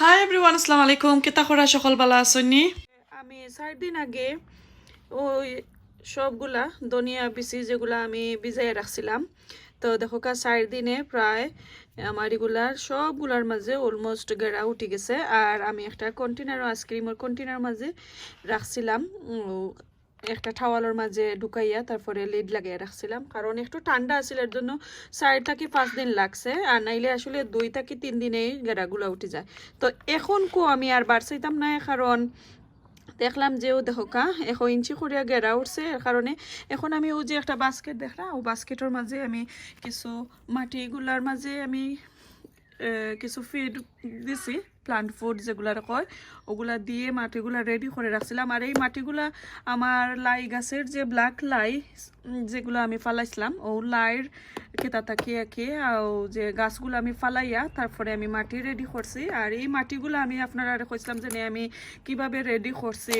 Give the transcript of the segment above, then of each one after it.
Hi everyone, আসসালামু আলাইকুম। কিতা করা সকল বালা আসনি? আমি 4 দিন আগে ওই সবগুলা ধনিয়া বিচি যেগুলা আমি ভিজাই রাখছিলাম, তো দেখো 4 দিনে প্রায় আমার এগুলার সবগুলার মাঝে অলমোস্ট গেরা উঠে গেছে। আর আমি একটা কন্টেনার আইসক্রিমের কন্টেনার মাঝে রাখছিলাম, একটা টাওয়ালের মাঝে ঢুকাইয়া তারপরে লিড লাগিয়ে রাখছিলাম, কারণ একটু ঠান্ডা আছিল, এর জন্য 4 থেকে 5 দিন লাগছে। আর নাইলে আসলে 2 থেকে 3 দিনেই গেরাগুলো উঠে যায়। তো এখন আমি আর বাড়ছাইতাম না, কারণ দেখলাম যে ও দেখা 1 ইঞ্চি করিয়া গেরা উঠছে। এর কারণে এখন আমি ও যে একটা বাস্কেট দেখলাম, ও বাস্কেটের মাঝে আমি কিছু মাটিগুলার মাঝে আমি কিছু ফিড দিছি, প্লান্ট ফুড যেগুলার কয়, ওগুলা দিয়ে মাটিগুলা রেডি করে রাখছিলাম। আর এই মাটিগুলা আমার লাই গাছের যে ব্ল্যাক লাই যেগুলো আমি ফালাইছিলাম, ও লাইর খেতা তাকিয়ে একে যে গাছগুলো আমি ফালাইয়া তারপরে আমি মাটি রেডি করছি। আর এই মাটিগুলো আমি আপনারা কইছিলাম যে আমি কিভাবে রেডি করছি,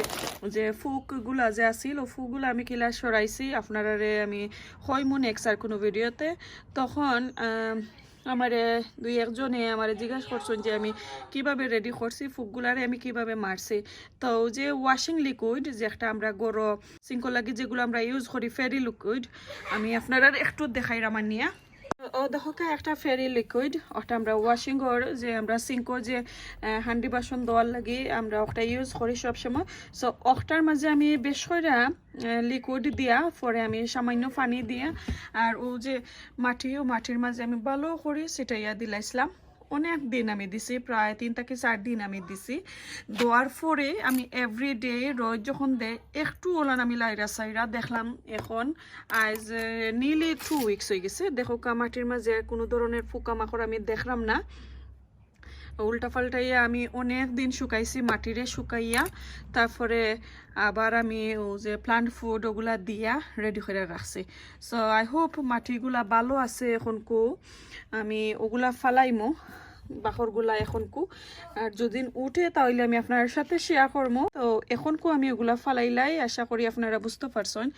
যে ফুকগুলা যে আসিল ও ফুকগুলো আমি কিলা সরাইছি আপনারা আমি হয়মু নেক্সট আর কোনো ভিডিওতে। তখন আমারে 2-1জনে আমারে জিজ্ঞাসা করছেন যে আমি কিভাবে রেডি করছি, ফুকগুলারে আমি কিভাবে মারছি। তো যে ওয়াশিং লিকুইড যে একটা আমরা গরো সিঙ্ক লাগি যেগুলো আমরা ইউজ করি, ফেরি লিকুইড, আমি আপনারা একটু দেখাই আমার নিয়া। ও দেখো একটা ফেরি লিকুইড, ওটা আমরা ওয়াশিংর যে আমরা সিঙ্কর যে হান্ডি বাসন দেওয়ার লাগি আমরা ওটা ইউজ করি সবসময়। সো ওটার মাঝে আমি বেশ করে লিকুইড দিয়া পরে আমি সামান্য পানি দিয়া আর ও যে মাটির মাঝে আমি ভালো করে সেটাইয়া দিলাইছিলাম। অনেক দিন আমি দিছি, প্রায় 3 থেকে 4 দিন আমি দিছি। দেওয়ার পরে আমি এভরিডে রোজ যখন দেয় একটু ওলান আমি লাইরা সাইরা দেখলাম এখন আজ নিলি 2 উইকস হয়ে গেছে। দেখো মাটির মাঝে কোনো ধরনের পোকামাকড় আমি দেখলাম না। উল্টা পাল্টাইয়া আমি অনেক দিন শুকাইছি, মাটিরে শুকাইয়া তারপরে আবার আমি ও যে প্লান্ট ফুড ওগুলা দিয়া রেডি করে রাখছি। সো আই হোপ মাটিগুলা ভালো আছে। এখন আমি ওগুলা ফালাইমো বাখরগুলা এখন আর যদি উঠে তাহলে আমি আপনার সাথে শেয়ার করবো। তো এখন আমি ওগুলা ফালাইলাই, আশা করি আপনারা বুঝতে পারছেন।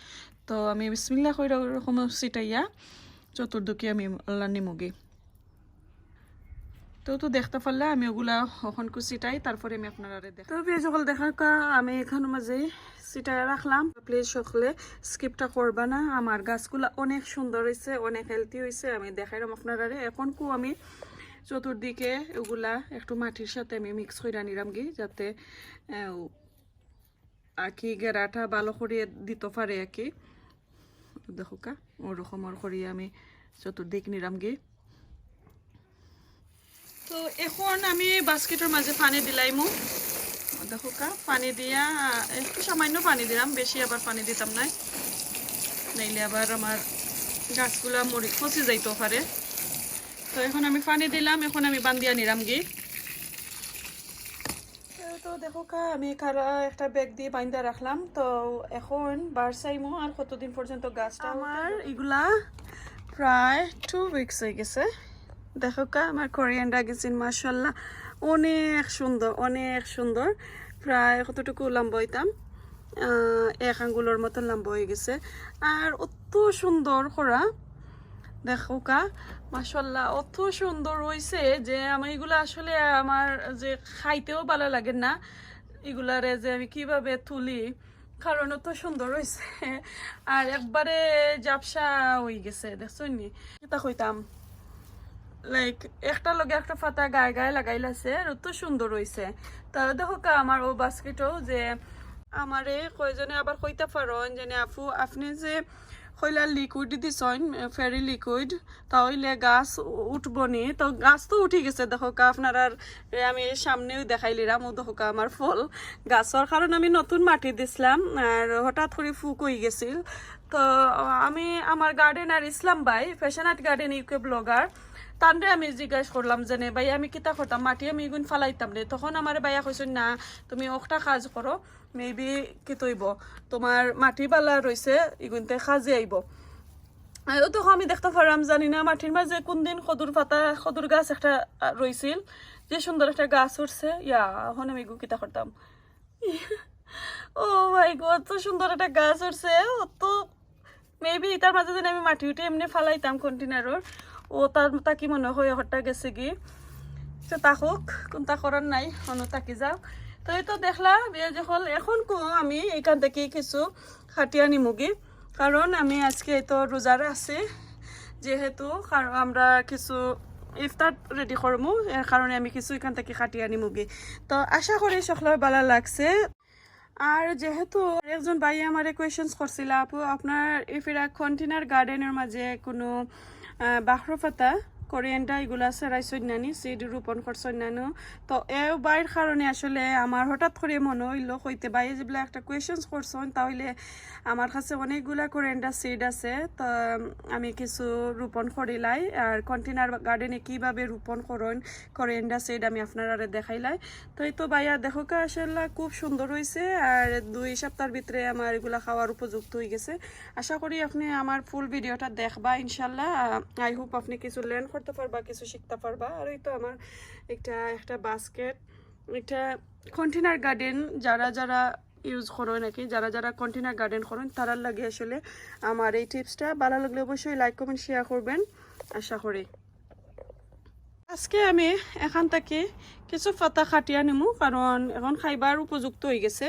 তো আমি বিসমিল্লাহ কইরা ওরকম সিটাইয়া চতুর্দিকে আমি নিমুগি। তো দেখতে পারলে আমি ওগুলা এখন সিটাই, তারপরে আমি আপনারা দেখ। তো পেঁয়াজ সকল দেখার আমি এখানে মাঝে সিটাই রাখলাম। প্লিজ সকলে স্কিপটা করবা না, আমার গাছগুলা অনেক সুন্দর হয়েছে, অনেক হেলদি হয়েছে, আমি দেখাইলাম আপনারা। এখন আমি চতুর্দিকে ওগুলা একটু মাটির সাথে আমি মিক্স করে নিলাম গি, যাতে আর কি গেরাটা ভালো করে দিতে পারে আর কি। দেখো ওরকম করিয়ে আমি চতুর্দিক নিলাম গি। তো এখন আমি বাস্কেটের মাঝে পানি দিলাইমু। দেখো পানি দিয়া একটু সামান্য পানি দিলাম, বেশি আবার পানি দিতাম না, নাইলে আবার আমার গাছগুলা মরি পচে যাইতে পারে। তো এখন আমি পানি দিলাম, এখন আমি বান্ধিয়া নিলাম গি। তো দেখো আমি একটা ব্যাগ দিয়ে বান্ধা রাখলাম। তো এখন বারসাইমো আর কতদিন পর্যন্ত গাছটা আমার এগুলা প্রায় 2 উইকস হয়ে গেছে। দেখো আমার কোরিয়ান্ডার গেছেন, মাশাল্লাহ অনেক সুন্দর, অনেক সুন্দর। প্রায় কতটুকু লম্বা হইতাম, 1 আঙ্গুলের মতন লম্বা হয়ে গেছে। আর অত সুন্দর করা দেখো মাশাল্লাহ, অত সুন্দর হয়েছে যে আমি এগুলা আসলে আমার যে খাইতেও ভালো লাগে না এগুলারে, যে আমি কিভাবে তুলি, কারণ অত সুন্দর হয়েছে। আর একবারে জাপসা হয়ে গেছে, দেখছো নি এটা কইতাম লাইক একটা লগে একটা ফাতা গায়ে গায়ে লাগাইলাছে, আর অত সুন্দর হয়েছে। তা দেখো আমার ও বাস্কেটও যে আমারে কয়জনে আবার কইতে পারেন যে আপু আপনি যে কইলা লিকুইড দিছেন ফেরি লিকুইড, তাহলে গাছ উঠবো নি? তো গাছ তো উঠে গেছে দেখো আপনার। আর আমি সামনেও দেখাইলিরাম ও দেখো আমার ফল গাছর, কারণ আমি নতুন মাটি দিছিলাম আর হঠাৎ করে ফুক হয়ে গেছিল। তো আমি আমার গার্ডেনার ইসলাম ভাই, fashion art garden UK blogger, তানরে আমি জিজ্ঞাসা করলাম যে ভাই আমি কিতা করতাম, মাটি আমি এগুন ফালাইতাম রে। তখন আমার ভাইয়া কইছেন না তুমি একটা কাজ করো, মেবি কি তৈব তোমার মাটি বালা রয়েছে এগুনতে কাজে আইব। তখন আমি দেখতে পারলাম জানি না মাটির মাঝে কোন দিন খদুর গাছ একটা রয়েছিল, যে সুন্দর একটা গাছ উঠছে। এখন আমি কিতা করতাম, ও ভাই গো এত সুন্দর একটা গাছ উঠছে। অত মেবি এটার মাঝে যদি আমি মাটি উঠে এমনি ফালাইতাম কন্টেনারের, ও তার তা কি মনে হয় হঠাৎ গেছে কি। তো তাকুক কোনটা করার নাই অন্য তাকি যাও তো এই তো দেখলা বিয়ে যখন এখন আমি এখান থেকে কিছু খাটিয়া নিমুগি কারণ আমি আজকে তো রোজার আছি যেহেতু আমরা কিছু ইফতার রেডি করবো এর কারণে আমি কিছু এখান থেকে খাটিয়া নিমুগি তো আশা করি সকলের ভালো লাগছে আর যেহেতু একজন ভাই আমার কোয়েশনস করছিল আপু আপনার ইফিরা কন্টেনার গার্ডেনের মাঝে কোনো বাহরফাতা কোরিয়ানটা এগুলা সেরাইছই নানি সিড রোপণ করছই নানো তো এও বাইর কারণে আসলে আমার হঠাৎ করে মনে হইল কইতে ভাই যেগুলা একটা কোয়েশনস করছেন তাহলে আমার কাছে অনেকগুলা কোরিয়ানটা সিড আছে তো আমি কিছু রোপণ করিলাই আর কন্টেনার গার্ডেনে কিভাবে রোপণ করেন কোরিয়ানটা সিড আমি আপনারা দেখাইলাই তো এই তো ভাইয়া দেখো আসলে খুব সুন্দর হয়েছে আর 2 সপ্তাহের ভিতরে আমার এগুলা খাওয়ার উপযুক্ত হয়ে গেছে আশা করি আপনি আমার ফুল ভিডিওটা দেখবা ইনশাল্লাহ আই হোপ আপনি কিছু লার্ন করতে পারবা কিছু শিখতে পারবা আর এই তো আমার একটা বাস্কেট এটা কন্টেনার গার্ডেন যারা ইউজ করো নাকি যারা কন্টেনার গার্ডেন করেন তারার লাগে আসলে আমার এই টিপসটা ভালো লাগলে অবশ্যই লাইক কমেন্ট শেয়ার করবেন আশা করি আজকে আমি এখান থেকে কিছু পাতা খাটিয়া নিমু কারণ এখন খাইবার উপযুক্ত হয়ে গেছে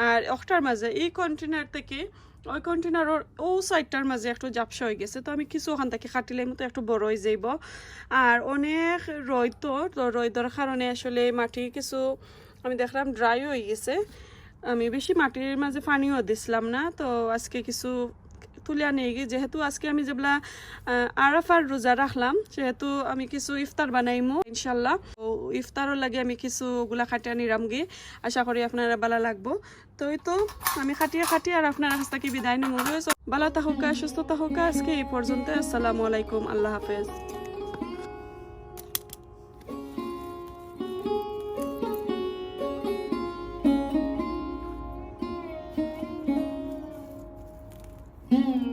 আর একটার মাঝে এই কন্টেনার থেকে ওই কন্টেনারের ও সাইডটার মাঝে একটু জাপসা হয়ে গেছে তো আমি কিছু ওখান থেকে খাটিলে মতো একটু বড় হয়ে যাইব আর অনেক রোদের কারণে আসলে মাটি কিছু আমি দেখলাম ড্রাই হয়ে গেছে আমি বেশি মাটির মাঝে পানিও দিছিলাম না তো আজকে কিছু তুলিয়া নিয়ে গিয়ে যেহেতু আজকে আমি যেগুলা আরাফার রোজা রাখলাম সেহেতু আমি কিছু ইফতার বানাইমু ইনশাল্লাহ ইফতারও লাগে আমি কিছু ওগুলা খাটিয়া নিরাম গিয়ে আশা করি আপনারা ভালো লাগবো তো এই তো আমি খাটিয়ে আর আপনার কাছ থেকে বিদায় নেব ভালো থাকুক সুস্থ থাকুক আজকে এই পর্যন্ত আসসালামু আলাইকুম আল্লাহ হাফেজ Mm-hmm.